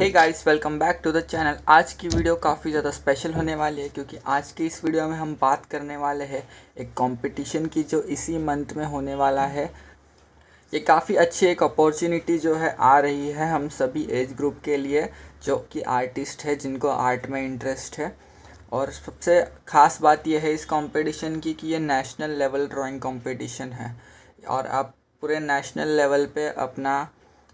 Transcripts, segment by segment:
Hey guys, welcome back to the channel. आज की video काफ़ी ज़्यादा स्पेशल होने वाली है क्योंकि आज की इस वीडियो में हम बात करने वाले हैं एक कंपटीशन की जो इसी मंथ में होने वाला है। ये काफ़ी अच्छी एक अपॉर्चुनिटी जो है आ रही है हम सभी एज ग्रुप के लिए जो कि आर्टिस्ट है, जिनको आर्ट में इंटरेस्ट है। और सबसे ख़ास बात यह है इस कंपटीशन की कि ये नेशनल लेवल ड्राइंग कंपटीशन है और आप पूरे नेशनल लेवल पे अपना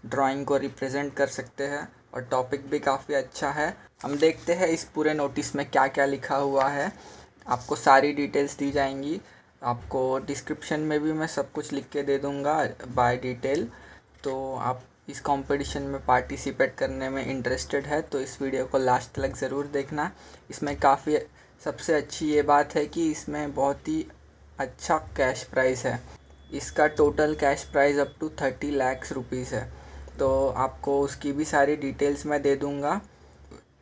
ड्राइंग को रिप्रेजेंट कर सकते हैं। और टॉपिक भी काफ़ी अच्छा है। हम देखते हैं इस पूरे नोटिस में क्या क्या लिखा हुआ है। आपको सारी डिटेल्स दी जाएंगी। आपको डिस्क्रिप्शन में भी मैं सब कुछ लिख के दे दूँगा बाय डिटेल। तो आप इस कंपटीशन में पार्टिसिपेट करने में इंटरेस्टेड है तो इस वीडियो को लास्ट तक ज़रूर देखना। इसमें काफ़ी सबसे अच्छी ये बात है कि इसमें बहुत ही अच्छा कैश प्राइज़ है। इसका total cash price up to 30 lakh rupees है। तो आपको उसकी भी सारी डिटेल्स मैं दे दूँगा।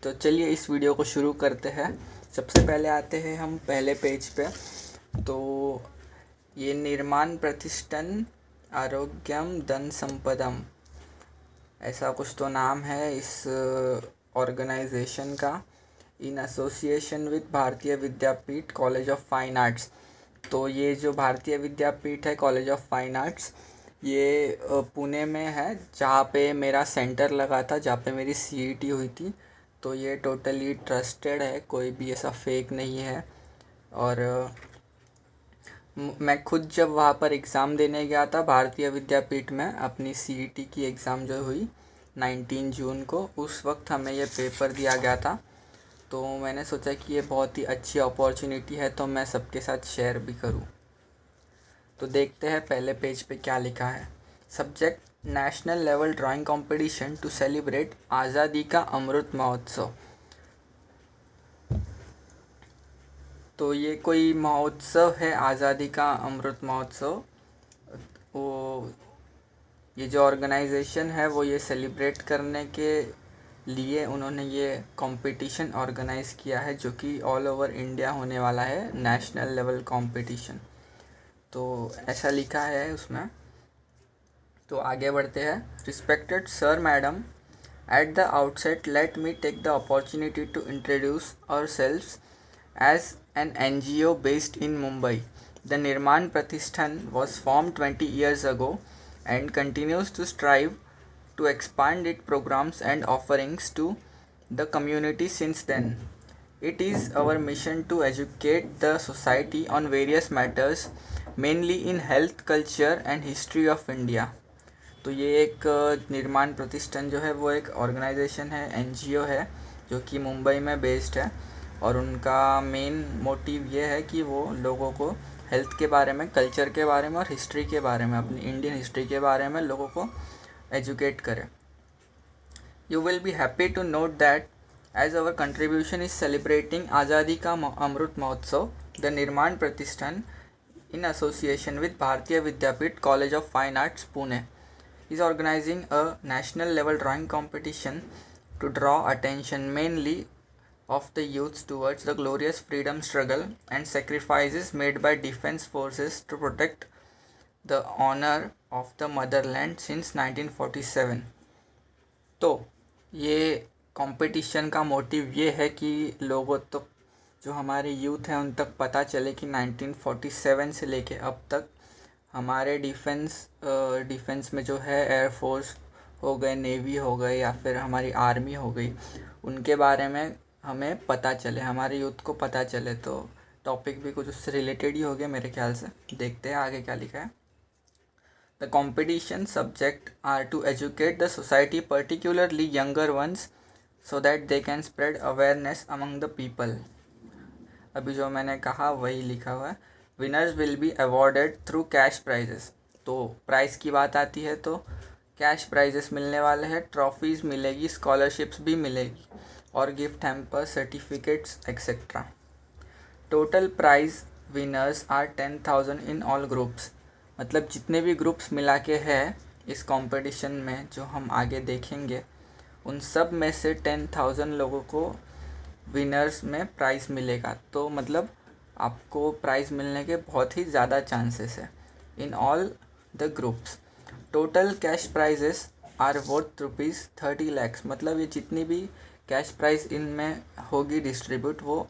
तो चलिए इस वीडियो को शुरू करते हैं। सबसे पहले आते हैं हम पहले पेज पे। तो ये निर्माण प्रतिष्ठान आरोग्यम धन संपदम, ऐसा कुछ तो नाम है इस ऑर्गेनाइजेशन का, इन एसोसिएशन विद भारतीय विद्यापीठ कॉलेज ऑफ फाइन आर्ट्स। तो ये जो भारतीय विद्यापीठ है कॉलेज ऑफ फाइन आर्ट्स, ये पुणे में है जहाँ पे मेरा सेंटर लगा था, जहाँ पे मेरी सीईटी हुई थी। तो ये टोटली ट्रस्टेड है, कोई भी ऐसा फेक नहीं है। और मैं खुद जब वहाँ पर एग्ज़ाम देने गया था भारतीय विद्यापीठ में, अपनी सीईटी की एग्ज़ाम जो हुई 19 जून को, उस वक्त हमें ये पेपर दिया गया था। तो मैंने सोचा कि ये बहुत ही अच्छी अपॉर्चुनिटी है तो मैं सबके साथ शेयर भी करूँ। तो देखते हैं पहले पेज पे क्या लिखा है। Subject national level drawing competition to celebrate Azadi ka Amrit Mahotsav. तो ये कोई महोत्सव है आज़ादी का अमृत महोत्सव। वो ये जो ऑर्गेनाइजेशन है वो ये सेलिब्रेट करने के लिए उन्होंने ये कंपटीशन ऑर्गेनाइज़ किया है जो कि ऑल ओवर इंडिया होने वाला है, नेशनल लेवल कंपटीशन। तो ऐसा लिखा है उसमें। तो आगे बढ़ते हैं। Respected sir madam, at the outset let me take the opportunity to introduce ourselves as an NGO based in Mumbai. The Nirman Pratishthan was formed 20 years ago and continues to strive to expand its programs and offerings to the community since then. It is our mission to educate the society on various matters, mainly in health, culture and history of India. तो ये एक निर्माण प्रतिष्ठान जो है वो एक organisation है, एनजीओ है जो कि मुंबई में बेस्ड है। और उनका मेन मोटिव ये है कि वो लोगों को हेल्थ के बारे में, कल्चर के बारे में और हिस्ट्री के बारे में, अपनी इंडियन हिस्ट्री के बारे में लोगों को एजुकेट करे। You will be happy to note that as our contribution is celebrating Azadi ka Amrit Mahotsav, the निर्माण प्रतिष्ठान in association with Bharatiya Vidyapeeth College of Fine Arts, Pune, is organizing a national level drawing competition to draw attention mainly of the youth towards the glorious freedom struggle and sacrifices made by defense forces to protect the honor of the motherland since 1947. तो ये competition का motive ये है कि लोगों तक, जो हमारे यूथ हैं उन तक पता चले कि 1947 से लेके अब तक हमारे डिफेंस में जो है एयरफोर्स हो गए, नेवी हो गए या फिर हमारी आर्मी हो गई, उनके बारे में हमें पता चले, हमारे यूथ को पता चले। तो टॉपिक भी कुछ उससे रिलेटेड ही हो गया मेरे ख्याल से। देखते हैं आगे क्या लिखा है। The competition subject are to educate the society, particularly younger ones, so that they can spread awareness among the people. अभी जो मैंने कहा वही लिखा हुआ है। Winners will be awarded through cash prizes. तो प्राइज़ की बात आती है तो कैश प्राइजेस मिलने वाले हैं, ट्रॉफीज़ मिलेगी, स्कॉलरशिप्स भी मिलेगी और gift hamper, certificates etcetera. Total prize winners are 10,000 in all groups. मतलब जितने भी ग्रुप्स मिला के हैं इस कंपटीशन में जो हम आगे देखेंगे, उन सब में से 10,000 लोगों को विनर्स में प्राइज़ मिलेगा। तो मतलब आपको प्राइज़ मिलने के बहुत ही ज़्यादा चांसेस है in all the groups. Total cash prizes are worth ₹30 lakhs, मतलब ये जितनी भी कैश प्राइस इनमें होगी डिस्ट्रीब्यूट वो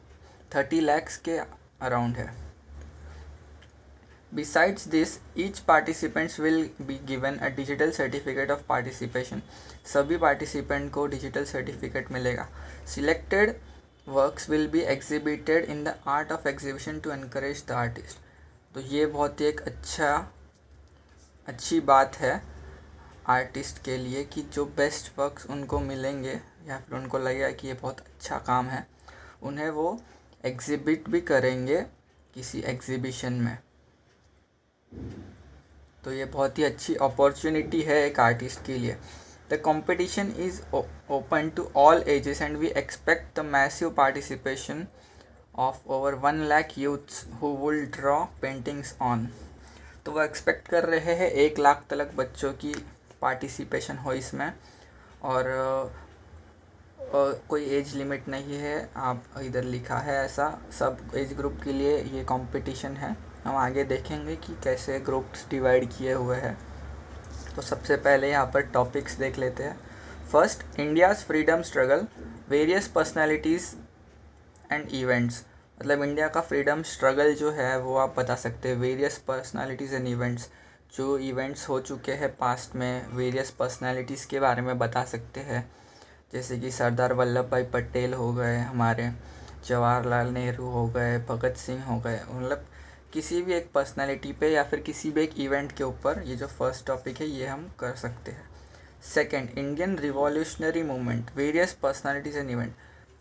30 lakhs के अराउंड है। Besides this, each participants will be given a digital certificate of participation. सभी पार्टिसिपेंट को डिजिटल सर्टिफिकेट मिलेगा। Selected works will be exhibited in the art of exhibition to encourage the artist. तो ये बहुत ही एक अच्छी बात है आर्टिस्ट के लिए कि जो बेस्ट वर्क्स उनको मिलेंगे या फिर उनको लगेगा कि ये बहुत अच्छा काम है, उन्हें वो एग्जिबिट भी करेंगे किसी एग्जीबिशन में। तो ये बहुत ही अच्छी अपॉर्चुनिटी है एक आर्टिस्ट के लिए। The competition is open to all ages and we expect the massive participation of over 1 lakh youths who will draw paintings on. तो वो एक्सपेक्ट कर रहे हैं 1 लाख तक बच्चों की पार्टिसिपेशन हो इसमें, और कोई एज लिमिट नहीं है, आप इधर लिखा है ऐसा सब एज ग्रुप के लिए ये कंपटीशन है। हम आगे देखेंगे कि कैसे ग्रुप्स डिवाइड किए हुए हैं। तो सबसे पहले यहाँ पर टॉपिक्स देख लेते हैं। First, India's freedom struggle, various personalities and events. मतलब इंडिया का फ्रीडम स्ट्रगल जो है वो आप बता सकते हैं, वेरियस पर्सनालिटीज़ एंड इवेंट्स, जो इवेंट्स हो चुके हैं पास्ट में, वेरियस पर्सनालिटीज़ के बारे में बता सकते हैं। जैसे कि सरदार वल्लभ भाई पटेल हो गए हमारे, जवाहरलाल नेहरू हो गए, भगत सिंह हो गए। मतलब किसी भी एक पर्सनालिटी पे या फिर किसी भी एक इवेंट के ऊपर ये जो फर्स्ट टॉपिक है ये हम कर सकते हैं। Second, Indian revolutionary movement, various personalities and event.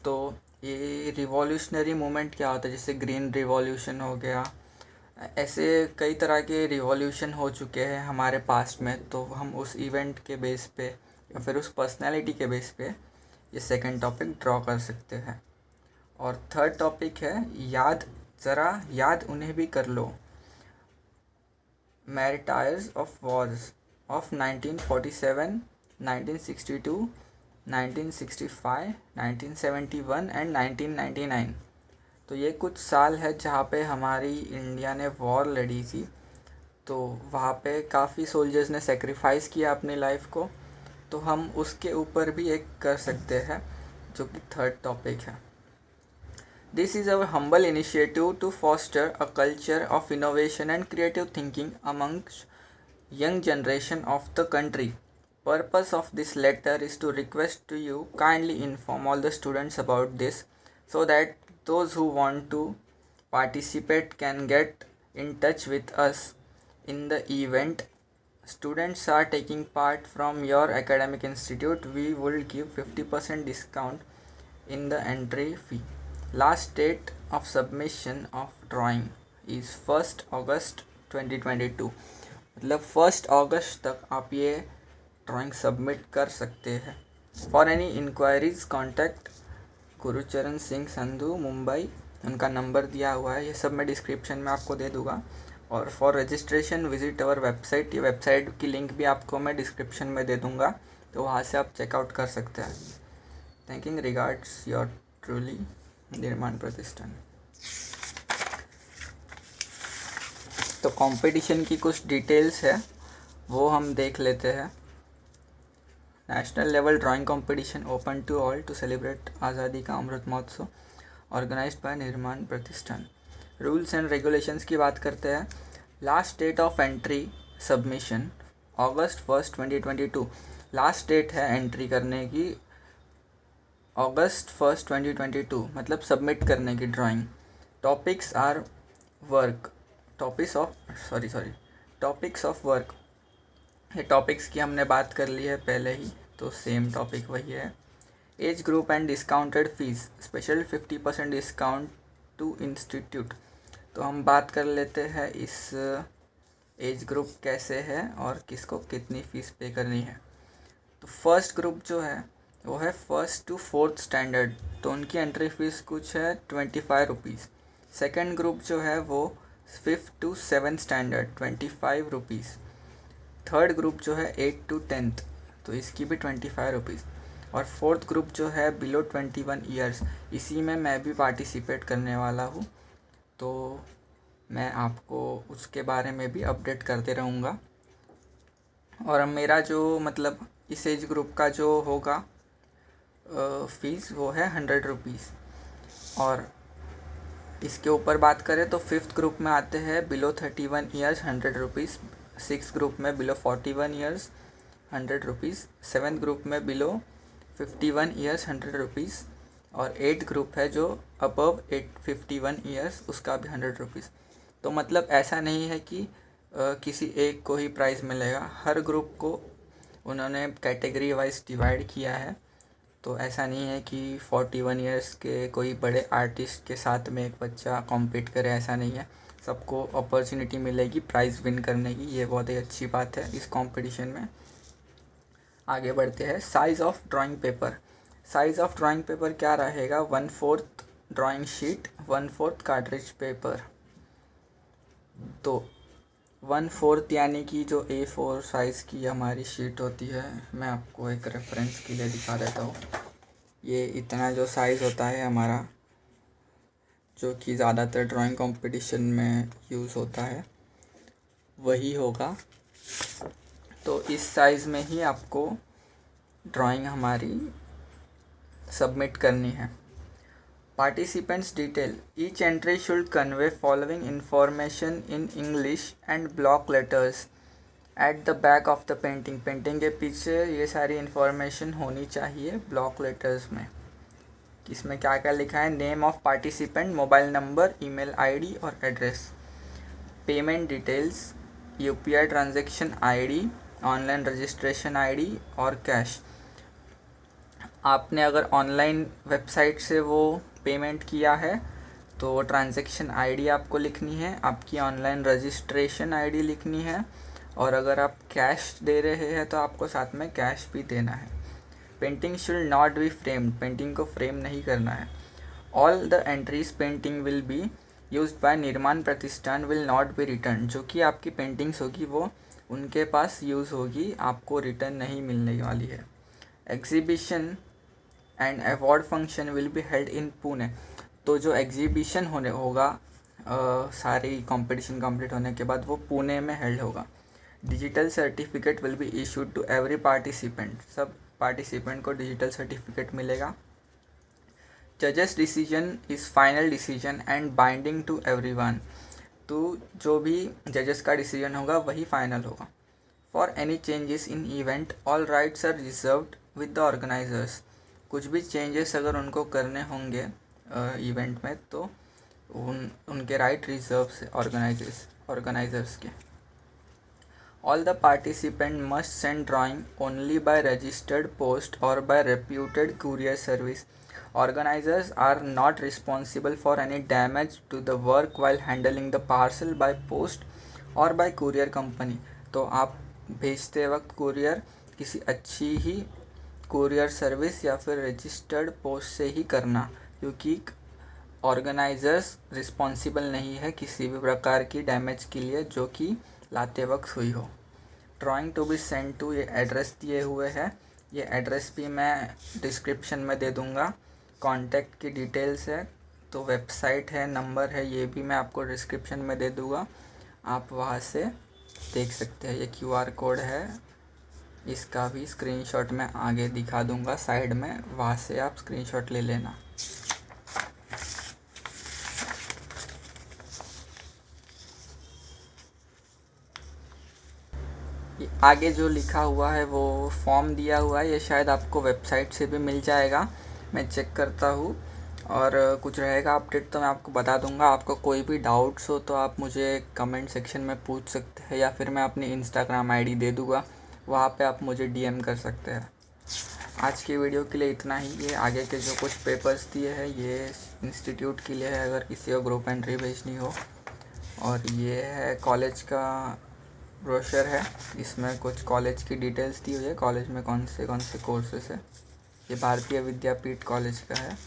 तो ये रिवॉल्यूशनरी मूवमेंट क्या होता है, जैसे ग्रीन रिवॉल्यूशन हो गया, ऐसे कई तरह के रिवॉल्यूशन हो चुके हैं हमारे पास्ट में। तो हम उस इवेंट के बेस पे या फिर उस पर्सनालिटी के बेस पे ये सेकंड टॉपिक ड्रॉ कर सकते हैं। और थर्ड टॉपिक है याद उन्हें भी कर लो, मैरिटायर्स ऑफ वॉर्स ऑफ 1947, 1962, 1965, 1971 एंड 1999। तो ये कुछ साल है जहाँ पे हमारी इंडिया ने वॉर लड़ी थी। तो वहाँ पे काफ़ी सोल्जर्स ने सेक्रीफाइस किया अपनी लाइफ को। तो हम उसके ऊपर भी एक कर सकते हैं जो कि थर्ड टॉपिक है। This is our humble initiative to foster a culture of innovation and creative thinking amongst young generation of the country. Purpose of this letter is to request to you kindly inform all the students about this so that those who want to participate can get in touch with us in the event. Students are taking part from your academic institute. We will give 50% discount in the entry fee. Last date of submission of drawing is 1st August 2022। मतलब 1 अगस्त तक आप ये drawing submit कर सकते हैं। For any inquiries contact Gurcharan Singh Sandhu, Mumbai. उनका number दिया हुआ है, ये सब मैं डिस्क्रिप्शन में आपको दे दूँगा। और for registration visit our website, ये वेबसाइट की लिंक भी आपको मैं डिस्क्रिप्शन में दे दूँगा, तो वहाँ से आप चेकआउट कर सकते हैं। थैंकिंग रिगार्ड्स योर ट्रूली निर्माण प्रतिष्ठान। तो कंपटीशन की कुछ डिटेल्स है वो हम देख लेते हैं। National level drawing competition open to all to celebrate Azadi ka Amrit Mahotsav, organised by निर्माण प्रतिष्ठान। रूल्स एंड रेगुलेशंस की बात करते हैं। Last date of entry submission August 1st 2022। Last date है एंट्री करने की August 1st 2022, मतलब सबमिट करने की drawing. Topics are work, topics of work. ये टॉपिक्स की हमने बात कर ली है पहले ही, तो सेम टॉपिक वही है। Age group and discounted fees, special 50% discount to institute. तो हम बात कर लेते हैं इस एज ग्रुप कैसे है और किसको कितनी फ़ीस पे करनी है। तो फर्स्ट ग्रुप जो है वो है 1st to 4th स्टैंडर्ड, तो उनकी एंट्री फ़ीस कुछ है 25 रुपीज़। सेकेंड ग्रुप जो है वो 5th to 7th standard, 25 rupees. Third group जो है 8th to 10th, तो इसकी भी 25 रुपीज़। और फोर्थ ग्रुप जो है बिलो 21 ईयर्स, इसी में मैं भी पार्टिसिपेट करने वाला हूँ, तो मैं आपको उसके बारे में भी अपडेट करते रहूँगा। और मेरा जो मतलब इस एज ग्रुप का जो होगा फीस वो है 100 रुपीज़। और इसके ऊपर बात करें तो 5th ग्रुप में आते हैं below 31 years 100 rupees, 6th group में below 41 years 100 rupees, 7th group में बिलो 51 ईयर्स 100 रुपीज़, और 8th ग्रुप है जो अबव 51 ईयर्स उसका भी 100 रुपीज़। तो मतलब ऐसा नहीं है कि किसी एक को ही प्राइज़ मिलेगा, हर ग्रुप को उन्होंने कैटेगरी वाइज डिवाइड किया है। तो ऐसा नहीं है कि 41 इयर्स के कोई बड़े आर्टिस्ट के साथ में एक बच्चा कॉम्पीट करे, ऐसा नहीं है। सबको अपॉर्चुनिटी मिलेगी प्राइज़ विन करने की, ये बहुत ही अच्छी बात है इस कंपटीशन में। आगे बढ़ते हैं। Size of drawing paper. Size of drawing paper क्या रहेगा? 1/4 ड्राइंग शीट, 1/4 कार्ट्रिज पेपर। तो 1/4 यानी कि जो A4 साइज़ की हमारी शीट होती है, मैं आपको एक रेफरेंस के लिए दिखा देता हूँ। ये इतना जो साइज़ होता है हमारा, जो कि ज़्यादातर ड्राइंग कंपटीशन में यूज़ होता है, वही होगा। तो इस साइज़ में ही आपको ड्राइंग हमारी सबमिट करनी है। Participants detail. Each entry should convey following information in English and block letters at the back of the painting. Painting के पीछे ये सारी इन्फॉर्मेशन होनी चाहिए ब्लॉक लेटर्स में। इसमें क्या क्या लिखा है? Name of participant, mobile number, email ID और address, payment details, UPI transaction ID, online registration ID और कैश। आपने अगर ऑनलाइन वेबसाइट से वो पेमेंट किया है तो ट्रांजैक्शन आईडी आपको लिखनी है, आपकी ऑनलाइन रजिस्ट्रेशन आईडी लिखनी है, और अगर आप कैश दे रहे हैं तो आपको साथ में कैश भी देना है। Painting should not be framed, painting को फ्रेम नहीं करना है। All the entries painting will be used by निर्माण प्रतिष्ठान विल नॉट बी रिटर्न। जो कि आपकी पेंटिंग्स होगी वो उनके पास यूज़ होगी, आपको रिटर्न नहीं मिलने वाली है। Exhibition and award function will be held in Pune. तो जो एग्जीबिशन होने होगा सारी कंपटीशन कंप्लीट होने के बाद, वो पुणे में हेल्ड होगा। Digital certificate will be issued to every participant, सब पार्टिसिपेंट को डिजिटल सर्टिफिकेट मिलेगा। जजेस decision is final decision and binding to everyone. तो जो भी जजेस का डिसीजन होगा वही फाइनल होगा। For any changes in event all rights are reserved with the organisers. कुछ भी चेंजेस अगर उनको करने होंगे इवेंट में तो उनके राइट रिजर्व से ऑर्गेनाइजर्स के। All the participant must send drawing only by registered post or by reputed courier service. Organisers are not responsible for any damage to the work while handling the parcel by post or by courier company. तो आप भेजते वक्त courier किसी अच्छी ही courier service या फिर registered post से ही करना, क्योंकि ऑर्गेनाइजर्स रिस्पॉन्सिबल नहीं है किसी भी प्रकार की डैमेज के लिए जो कि लाते वक्त हुई हो। Drawing to be send to, ये एड्रेस दिए हुए हैं, ये एड्रेस भी मैं डिस्क्रिप्शन में दे दूँगा। कॉन्टैक्ट की डिटेल्स है, तो वेबसाइट है, नंबर है, ये भी मैं आपको डिस्क्रिप्शन में दे दूँगा, आप वहाँ से देख सकते हैं। ये QR कोड है, इसका भी स्क्रीनशॉट मैं आगे दिखा दूंगा साइड में, वहाँ से आप स्क्रीनशॉट ले लेना। ये आगे जो लिखा हुआ है वो फॉर्म दिया हुआ है, ये शायद आपको वेबसाइट से भी मिल जाएगा, मैं चेक करता हूँ। और कुछ रहेगा अपडेट तो मैं आपको बता दूंगा। आपको कोई भी डाउट्स हो तो आप मुझे कमेंट सेक्शन में पूछ सकते हैं, या फिर मैं अपनी इंस्टाग्राम आईडी दे दूँगा, वहाँ पे आप मुझे DM कर सकते हैं। आज की वीडियो के लिए इतना ही। ये आगे के जो कुछ पेपर्स दिए हैं ये इंस्टीट्यूट के लिए है, अगर किसी को ग्रुप एंट्री भेजनी हो। और ये है कॉलेज का ब्रोशर है, इसमें कुछ कॉलेज की डिटेल्स दी हुई है, कॉलेज में कौन से कोर्सेस है। ये भारतीय विद्यापीठ कॉलेज का है।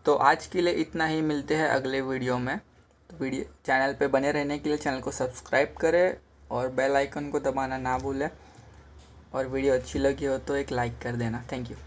तो आज के लिए इतना ही, मिलते हैं अगले वीडियो में। तो वीडियो चैनल पे बने रहने के लिए चैनल को सब्सक्राइब करें और बेल आइकन को दबाना ना भूलें, और वीडियो अच्छी लगी हो तो एक लाइक कर देना। Thank you.